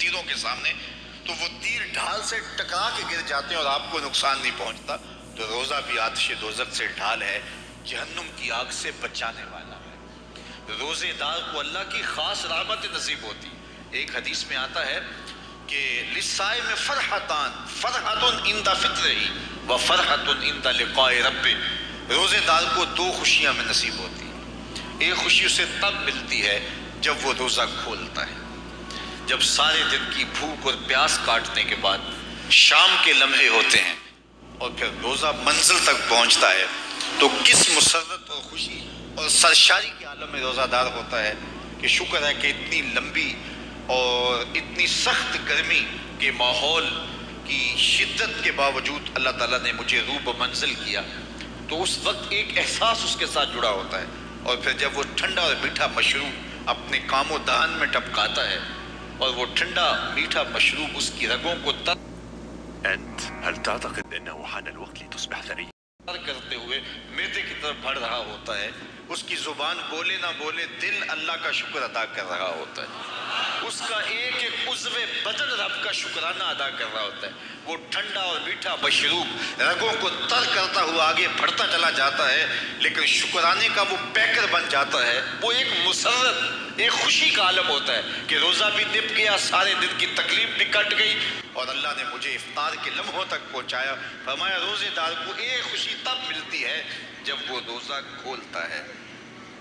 تیروں کے سامنے، تو وہ تیر ڈھال سے ٹکرا کے گر جاتے ہیں اور آپ کو نقصان نہیں پہنچتا. تو روزہ بھی آتش دوزخ سے ڈھال ہے، جہنم کی آگ سے بچانے والا ہے. روزے دار کو اللہ کی خاص رحمت نصیب ہوتی. ایک حدیث میں آتا ہے کہ للصائم فرحتان، فرحۃ عند فطرہ و فرحۃ عند لقاء ربہ. روزے دار کو دو خوشیاں میں نصیب ہوتی ہیں. ایک خوشی اسے تب ملتی ہے جب وہ روزہ کھولتا ہے، جب سارے دن کی بھوک اور پیاس کاٹنے کے بعد شام کے لمحے ہوتے ہیں اور پھر روزہ منزل تک پہنچتا ہے، تو کس مسرت اور خوشی اور سرشاری کے عالم میں روزہ دار ہوتا ہے کہ شکر ہے کہ اتنی لمبی اور اتنی سخت گرمی کے ماحول کی شدت کے باوجود اللہ تعالیٰ نے مجھے روب منزل کیا. تو اس وقت ایک احساس اس کے ساتھ جڑا ہوتا ہے، اور پھر جب وہ ٹھنڈا اور میٹھا مشروب اپنے کام و دہن میں ٹپکاتا ہے اور وہ ٹھنڈا میٹھا مشروب اس کی رگوں کو أنت هل تعتقد أنه حان الوقت لتصبح ثريا؟ کرتے ہوئے میدے کی طرف بڑھ رہا ہوتا ہے. اس کی زبان بولے نہ بولے دل اللہ کا شکر ادا کر رہا ہوتا ہے. اس کا ایک ایک عضو بدن رب کا شکرانہ ادا کر رہا ہوتا ہے. وہ ٹھنڈا اور میٹھا مشروب رگوں کو تر کرتا ہوا آگے بڑھتا چلا جاتا ہے، لیکن شکرانے کا وہ پیکر بن جاتا ہے. وہ ایک مسرت، ایک خوشی کا عالم ہوتا ہے کہ روزہ بھی نپ گیا، سارے دن کی تکلیف بھی کٹ گئی اور اللہ نے مجھے افطار کے لمحوں تک پہنچایا. فرمایا روزے دار کو ایک خوشی تب ملتی ہے جب وہ روزہ کھولتا ہے،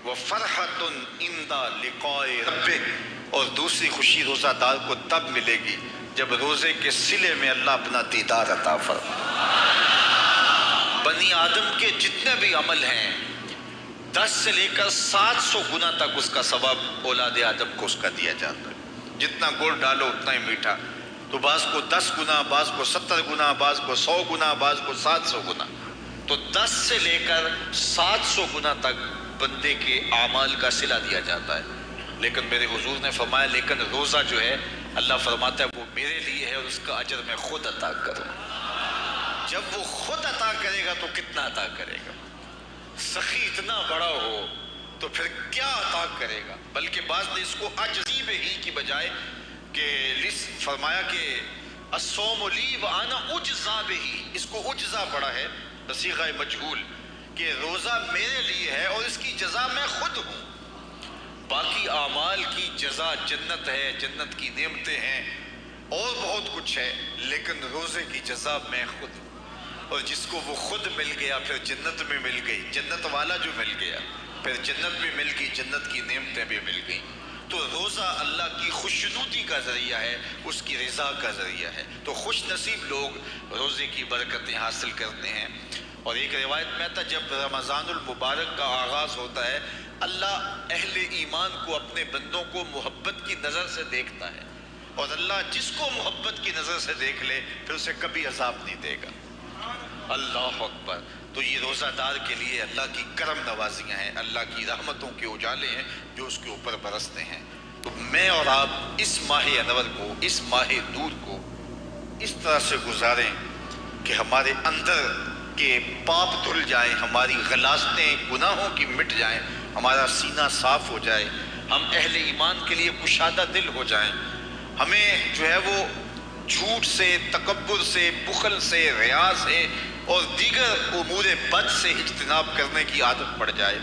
وَفَرْحَةٌ عِنْدَ لِقَاءِ رَبِّهِ. اور دوسری خوشی روزہ دار کو تب ملے گی جب روزے کے صلے میں اللہ اپنا دیدار عطا فرمائے. بنی آدم کے جتنے بھی عمل ہیں 10 سے لے کر 700 گنا تک اس کا ثواب اولاد آدم کو اس کا دیا جاتا ہے. جتنا گڑ ڈالو اتنا ہی میٹھا. تو بعض کو 10 گنا، بعض کو 70 گنا، بعض کو 100 گنا، بعض کو 700 گنا. تو 10 سے لے کر 700 گنا تک بندے کے اعمال کا صلہ دیا جاتا ہے. لیکن میرے حضور نے فرمایا لیکن روزہ جو ہے اللہ فرماتا ہے وہ میرے لیے ہے اور اس کا اجر میں خود عطا کروں. جب وہ خود عطا کرے گا تو کتنا عطا کرے گا؟ سخی اتنا بڑا ہو تو پھر کیا عطا کرے گا؟ بلکہ بعض نے اس کو عجزی ہی کی بجائے کہ فرمایا کہ الصوم لی وانا اجزا بہی، اس کو اجزا پڑا ہے صیغہ مجہول کہ روزہ میرے لیے ہے اور اس کی جزا میں خود ہوں. باقی اعمال کی جزا جنت ہے، جنت کی نعمتیں ہیں اور بہت کچھ ہے، لیکن روزے کی جزا میں خود ہوں. اور جس کو وہ خود مل گیا پھر جنت میں مل گئی، جنت والا جو مل گیا پھر جنت بھی مل گئی، جنت کی نعمتیں بھی مل گئی. تو روزہ اللہ کی خوشنودی کا ذریعہ ہے، اس کی رضا کا ذریعہ ہے. تو خوش نصیب لوگ روزے کی برکتیں حاصل کرتے ہیں. اور ایک روایت میں آتا جب رمضان المبارک کا آغاز ہوتا ہے اللہ اہل ایمان کو، اپنے بندوں کو محبت کی نظر سے دیکھتا ہے، اور اللہ جس کو محبت کی نظر سے دیکھ لے پھر اسے کبھی عذاب نہیں دے گا. اللہ اکبر. تو یہ روزہ دار کے لیے اللہ کی کرم نوازیاں ہیں، اللہ کی رحمتوں کے اجالے ہیں جو اس کے اوپر برستے ہیں. تو میں اور آپ اس ماہ انور کو، اس ماہ نور کو اس طرح سے گزاریں کہ ہمارے اندر کے پاپ دھل جائیں، ہماری غلاظتیں گناہوں کی مٹ جائیں، ہمارا سینہ صاف ہو جائے، ہم اہل ایمان کے لیے کشادہ دل ہو جائیں. ہمیں جو ہے وہ جھوٹ سے، تکبر سے، بخل سے، ریا سے اور دیگر امور بد سے اجتناب کرنے کی عادت پڑ جائے.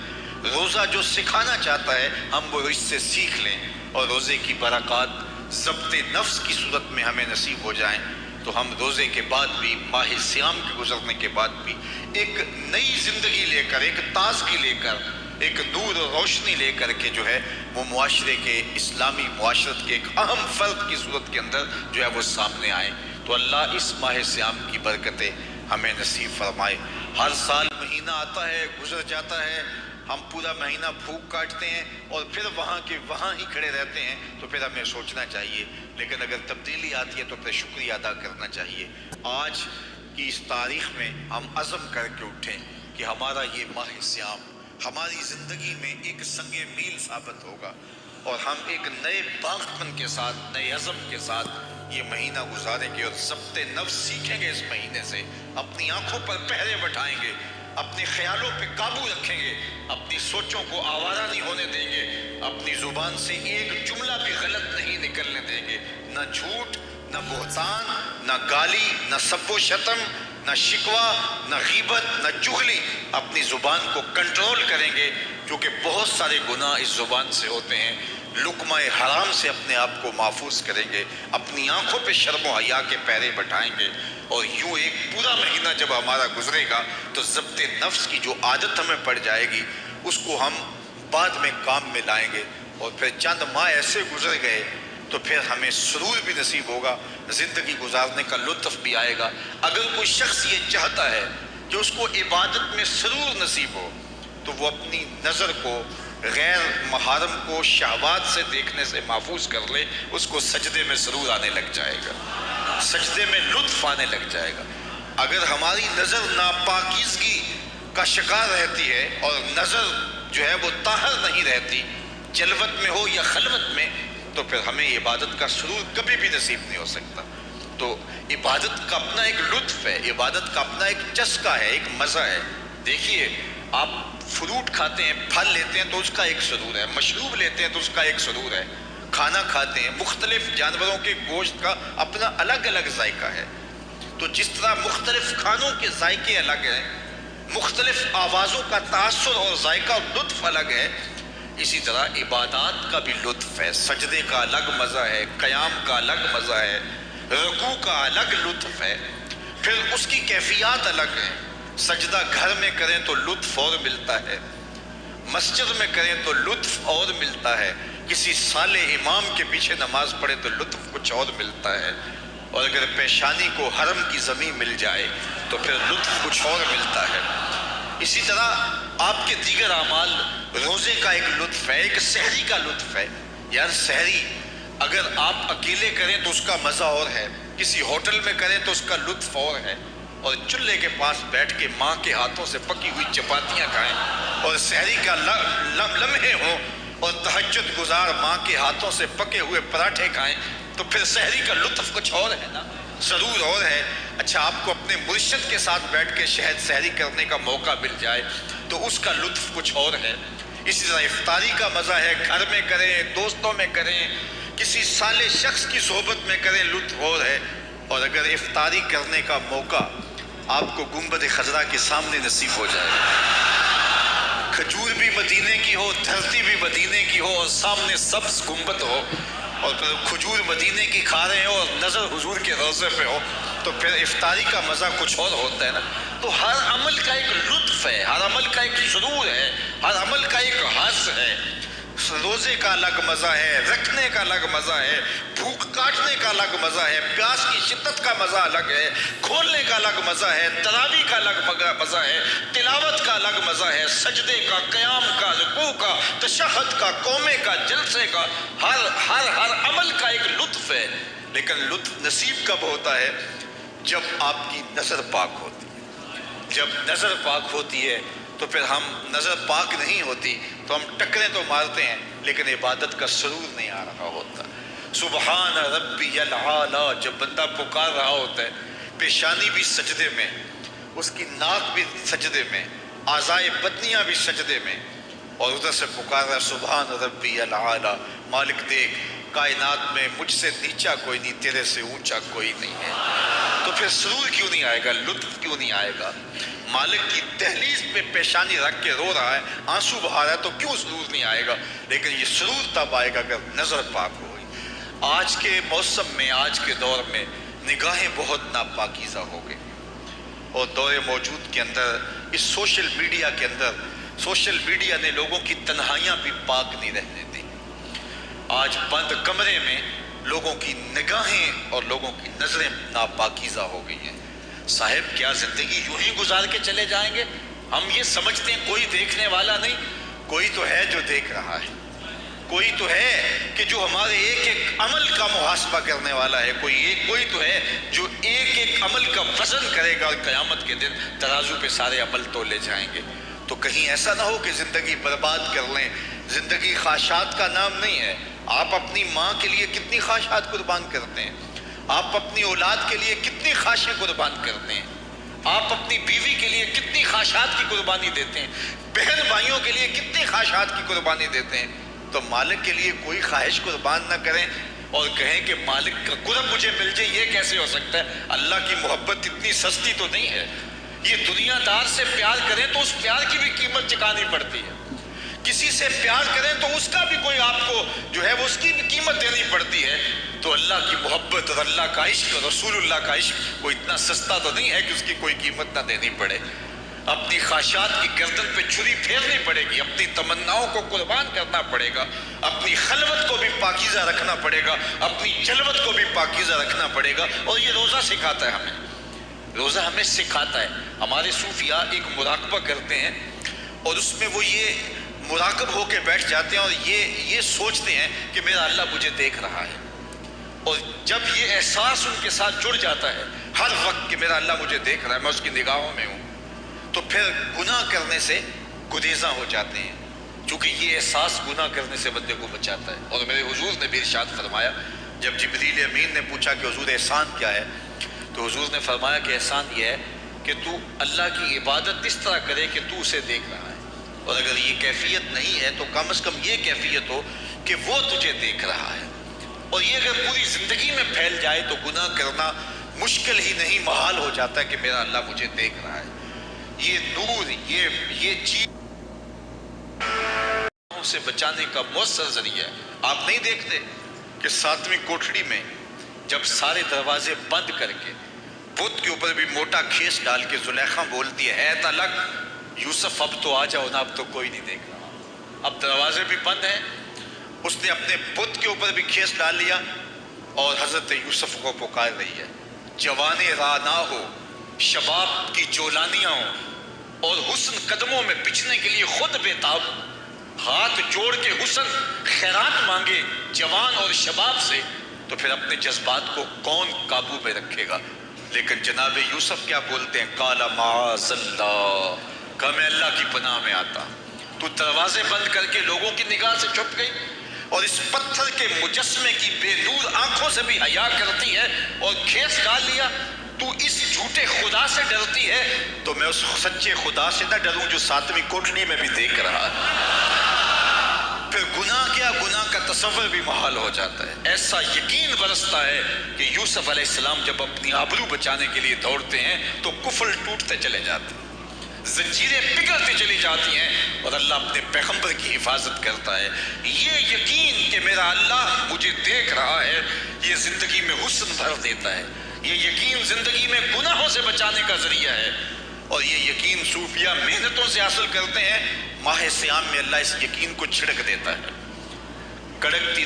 روزہ جو سکھانا چاہتا ہے ہم وہ اس سے سیکھ لیں اور روزے کی برکات ضبط نفس کی صورت میں ہمیں نصیب ہو جائیں. تو ہم روزے کے بعد بھی، ماہ صیام کے گزرنے کے بعد بھی ایک نئی زندگی لے کر، ایک تازگی لے کر، ایک نور و روشنی لے کر کے جو ہے وہ معاشرے کے، اسلامی معاشرت کے ایک اہم فرد کی صورت کے اندر جو ہے وہ سامنے آئیں. تو اللہ اس ماہ صیام کی برکتیں ہمیں نصیب فرمائے. ہر سال مہینہ آتا ہے، گزر جاتا ہے، ہم پورا مہینہ بھوک کاٹتے ہیں اور پھر وہاں کے وہاں ہی کھڑے رہتے ہیں. تو پھر ہمیں سوچنا چاہیے، لیکن اگر تبدیلی آتی ہے تو پھر شکریہ ادا کرنا چاہیے. آج کی اس تاریخ میں ہم عزم کر کے اٹھیں کہ ہمارا یہ ماہ صیام ہماری زندگی میں ایک سنگ میل ثابت ہوگا اور ہم ایک نئے پاکپن کے ساتھ، نئے عزم کے ساتھ یہ مہینہ گزاریں گے اور ضبط نفس سیکھیں گے. اس مہینے سے اپنی آنکھوں پر پہرے بٹھائیں گے، اپنے خیالوں پہ قابو رکھیں گے، اپنی سوچوں کو آوارہ نہیں ہونے دیں گے، اپنی زبان سے ایک جملہ بھی غلط نہیں نکلنے دیں گے، نہ جھوٹ، نہ بہتان، نہ گالی، نہ سب و شتم، نہ شکوہ، نہ غیبت، نہ چغلی، اپنی زبان کو کنٹرول کریں گے، کیونکہ بہت سارے گناہ اس زبان سے ہوتے ہیں۔ لقمہ حرام سے اپنے آپ کو محفوظ کریں گے، اپنی آنکھوں پہ شرم و حیا کے پہرے بٹھائیں گے، اور یوں ایک پورا مہینہ جب ہمارا گزرے گا تو ضبط نفس کی جو عادت ہمیں پڑ جائے گی اس کو ہم بعد میں کام میں لائیں گے، اور پھر چند ماہ ایسے گزر گئے تو پھر ہمیں سرور بھی نصیب ہوگا، زندگی گزارنے کا لطف بھی آئے گا۔ اگر کوئی شخص یہ چاہتا ہے کہ اس کو عبادت میں سرور نصیب ہو تو وہ اپنی نظر کو غیر محارم کو شہوات سے دیکھنے سے محفوظ کر لے، اس کو سجدے میں سرور آنے لگ جائے گا، سجدے میں لطف آنے لگ جائے گا۔ اگر ہماری نظر ناپاکیزگی کا شکار رہتی ہے اور نظر جو ہے وہ طاہر نہیں رہتی، جلوت میں ہو یا خلوت میں، تو پھر ہمیں عبادت کا سرور کبھی بھی نصیب نہیں ہو سکتا۔ تو عبادت کا اپنا ایک لطف ہے، عبادت کا اپنا ایک چسکا ہے، ایک مزہ ہے۔ دیکھیے، آپ فروٹ کھاتے ہیں، پھل لیتے ہیں تو اس کا ایک سرور ہے، مشروب لیتے ہیں تو اس کا ایک سرور ہے، کھانا کھاتے ہیں، مختلف جانوروں کے گوشت کا اپنا الگ الگ ذائقہ ہے۔ تو جس طرح مختلف کھانوں کے ذائقے الگ ہیں، مختلف آوازوں کا تاثر اور ذائقہ اور لطف الگ ہے، اسی طرح عبادات کا بھی لطف ہے۔ سجدے کا الگ مزہ ہے، قیام کا الگ مزہ ہے، رکوع کا الگ لطف ہے، پھر اس کی کیفیات الگ ہیں۔ سجدہ گھر میں کریں تو لطف اور ملتا ہے، مسجد میں کریں تو لطف اور ملتا ہے، کسی صالح امام کے پیچھے نماز پڑھے تو لطف کچھ اور ملتا ہے، اور اگر پیشانی کو حرم کی زمین مل جائے تو پھر لطف کچھ اور ملتا ہے۔ اسی طرح آپ کے دیگر اعمال، روزے کا ایک لطف ہے، ایک سحری کا لطف ہے۔ یار سحری اگر آپ اکیلے کریں تو اس کا مزہ اور ہے، کسی ہوٹل میں کریں تو اس کا لطف اور ہے، اور چولہے کے پاس بیٹھ کے ماں کے ہاتھوں سے پکی ہوئی چپاتیاں کھائیں اور سحری کا لمحے ہوں اور تہجد گزار ماں کے ہاتھوں سے پکے ہوئے پراٹھے کھائیں تو پھر سحری کا لطف کچھ اور ہے نا، ضرور اور ہے۔ اچھا، آپ کو اپنے مرشد کے ساتھ بیٹھ کے شہد سحری کرنے کا موقع مل جائے تو اس کا لطف کچھ اور ہے۔ اسی طرح افطاری کا مزہ ہے، گھر میں کریں، دوستوں میں کریں، کسی صالح شخص کی صحبت میں کریں، لطف اور ہے۔ اور اگر افطاری کرنے کا موقع آپ کو گنبد خضرا کے سامنے نصیب ہو جائے، کھجور بھی مدینے کی ہو، دھرتی بھی مدینے کی ہو، اور سامنے سبز گنبد ہو، اور پھر کھجور مدینے کی کھا رہے ہو اور نظر حضور کے روضے پہ ہو، تو پھر افطاری کا مزہ کچھ اور ہوتا ہے نا۔ تو ہر عمل کا ایک لطف ہے، ہر عمل کا ایک سرور ہے، ہر عمل کا ایک حظ ہے۔ روزے کا الگ مزہ ہے، رکھنے کا الگ مزہ ہے، بھوک کاٹنے کا الگ مزہ ہے، پیاس کی شدت کا مزہ الگ ہے، کھولنے کا الگ مزہ ہے، تراویح کا الگ مزہ ہے، تلاوت کا الگ مزہ ہے، سجدے کا، قیام کا، رکوع کا، تشہد کا، قومے کا، جلسے کا، ہر عمل کا ایک لطف ہے۔ لیکن لطف نصیب کب ہوتا ہے؟ جب آپ کی نظر پاک ہوتی ہے۔ جب نظر پاک ہوتی ہے تو پھر ہم، نظر پاک نہیں ہوتی تو ہم ٹکریں تو مارتے ہیں لیکن عبادت کا سرور نہیں آ رہا ہوتا۔ سبحان ربی الاعلی جب بندہ پکار رہا ہوتا ہے، پیشانی بھی سجدے میں، اس کی ناک بھی سجدے میں، اعضائے بدنیاں بھی سجدے میں، اور ادھر سے پکار رہا ہے سبحان ربی الاعلی، مالک دیکھ کائنات میں مجھ سے نیچا کوئی نہیں، تیرے سے اونچا کوئی نہیں ہے۔ تو پھر سرور کیوں نہیں آئے گا، لطف کیوں نہیں آئے گا؟ مالک کی دہلیز پہ پیشانی رکھ کے رو رہا ہے، آنسو بہا رہا ہے، تو کیوں سرور نہیں آئے گا؟ لیکن یہ سرور تب آئے گا اگر نظر پاک ہوئی۔ آج کے موسم میں، آج کے دور میں نگاہیں بہت ناپاکیزہ ہو گئی، اور دور موجود کے اندر، اس سوشل میڈیا کے اندر، سوشل میڈیا نے لوگوں کی تنہائیاں بھی پاک نہیں رہنے دی۔ آج بند کمرے میں لوگوں کی نگاہیں اور لوگوں کی نظریں ناپاکیزہ ہو گئی ہیں۔ صاحب کیا زندگی یوں ہی گزار کے چلے جائیں گے؟ ہم یہ سمجھتے ہیں کوئی دیکھنے والا نہیں، کوئی تو ہے جو دیکھ رہا ہے، کوئی تو ہے کہ جو ہمارے ایک ایک عمل کا محاسبہ کرنے والا ہے، کوئی تو ہے جو ایک ایک عمل کا وزن کرے گا اور قیامت کے دن ترازو پہ سارے عمل تولے جائیں گے۔ تو کہیں ایسا نہ ہو کہ زندگی برباد کر لیں۔ زندگی خواہشات کا نام نہیں ہے۔ آپ اپنی ماں کے لیے کتنی خواہشات قربان کرتے ہیں، آپ اپنی اولاد کے لیے کتنی خواہشیں قربان کرتے ہیں، آپ اپنی بیوی کے لیے کتنی خواہشات کی قربانی دیتے ہیں، بہن بھائیوں کے لیے کتنی خواہشات کی قربانی دیتے ہیں، تو مالک کے لیے کوئی خواہش قربان نہ کریں اور کہیں کہ مالک کا قرب مجھے مل جائے، یہ کیسے ہو سکتا ہے؟ اللہ کی محبت اتنی سستی تو نہیں ہے۔ یہ دنیا دار سے پیار کریں تو اس پیار کی بھی قیمت چکانی پڑتی ہے، کسی سے پیار کریں تو اس کا بھی کوئی آپ کو جو ہے وہ اس کی بھی قیمت دینی پڑتی ہے۔ تو اللہ کی محبت اور اللہ کا عشق اور رسول اللہ کا عشق کوئی اتنا سستا تو نہیں ہے کہ اس کی کوئی قیمت نہ دینی پڑے۔ اپنی خواہشات کی گردن پہ چھری پھیرنی پڑے گی، اپنی تمناؤں کو قربان کرنا پڑے گا، اپنی خلوت کو بھی پاکیزہ رکھنا پڑے گا، اپنی جلوت کو بھی پاکیزہ رکھنا پڑے گا۔ اور یہ روزہ سکھاتا ہے ہمیں، روزہ ہمیں سکھاتا ہے۔ ہمارے صوفیاء ایک مراقبہ کرتے ہیں اور اس میں وہ یہ مراقب ہو کے بیٹھ جاتے ہیں اور یہ سوچتے ہیں کہ میرا اللہ مجھے دیکھ رہا ہے، اور جب یہ احساس ان کے ساتھ جڑ جاتا ہے ہر وقت کہ میرا اللہ مجھے دیکھ رہا ہے، میں اس کی نگاہوں میں ہوں، تو پھر گناہ کرنے سے گریزاں ہو جاتے ہیں، چونکہ یہ احساس گناہ کرنے سے بندے کو بچاتا ہے۔ اور میرے حضور نے بھی ارشاد فرمایا، جب جبریل امین نے پوچھا کہ حضور احسان کیا ہے، تو حضور نے فرمایا کہ احسان یہ ہے کہ تو اللہ کی عبادت اس طرح کرے کہ تو اسے دیکھ رہا ہے، اور اگر یہ کیفیت نہیں ہے تو کم از کم یہ کیفیت ہو کہ وہ تجھے دیکھ رہا ہے۔ اور یہ اگر پوری زندگی میں پھیل جائے تو گناہ کرنا مشکل ہی نہیں، محال ہو جاتا ہے کہ میرا اللہ مجھے دیکھ رہا ہے۔ یہ نور، یہ چیز سے بچانے کا مؤثر ذریعہ ہے۔ آپ نہیں دیکھتے کہ 7ویں کوٹھڑی میں جب سارے دروازے بند کر کے بت کے اوپر بھی موٹا کھیس ڈال کے زلیخا بولتی ہے تلک یوسف اب تو آ جاؤ نا، اب تو کوئی نہیں دیکھ رہا، اب دروازے بھی بند ہیں۔ اس نے اپنے بت کے اوپر بھی کھیس ڈال لیا اور حضرت یوسف کو پکار رہی ہے، جوانے رانا ہو، شباب کی جولانیاں ہوں اور حسن قدموں میں بچھنے کے لیے خود بےتاب، ہاتھ جوڑ کے حسن خیرات مانگے جوان اور شباب سے، تو پھر اپنے جذبات کو کون قابو میں رکھے گا؟ لیکن جناب یوسف کیا بولتے ہیں؟ قال معاذ اللہ، کہ میں اللہ کی پناہ میں آتا۔ تو دروازے بند کر کے لوگوں کی نگاہ سے چھپ گئی اور اس پتھر کے مجسمے کی بے نور آنکھوں سے بھی حیا کرتی ہے اور کھیس ڈال لیا۔ تو اس جھوٹے خدا سے ڈرتی ہے تو میں اس سچے خدا سے نہ ڈروں جو 7ویں کوٹھڑی میں بھی دیکھ رہا ہے۔ پھر گناہ کیا، گناہ کا تصور بھی محال ہو جاتا ہے۔ ایسا یقین برستا ہے کہ یوسف علیہ السلام جب اپنی آبرو بچانے کے لیے دوڑتے ہیں تو کفل ٹوٹتے چلے جاتے ہیں، زنجیریں پگھلتی چلی جاتی ہیں اور اللہ اپنے پیغمبر کی حفاظت کرتا ہے۔ یہ یقین کہ میرا اللہ مجھے دیکھ رہا ہے، یہ زندگی میں حسن بھر دیتا ہے۔ یہ یقین زندگی میں گناہوں سے بچانے کا ذریعہ ہے، اور یہ یقین صوفیاء محنتوں سے حاصل کرتے ہیں۔ ماہ صیام میں اللہ اس یقین کو چھڑک دیتا ہے۔ کڑکتی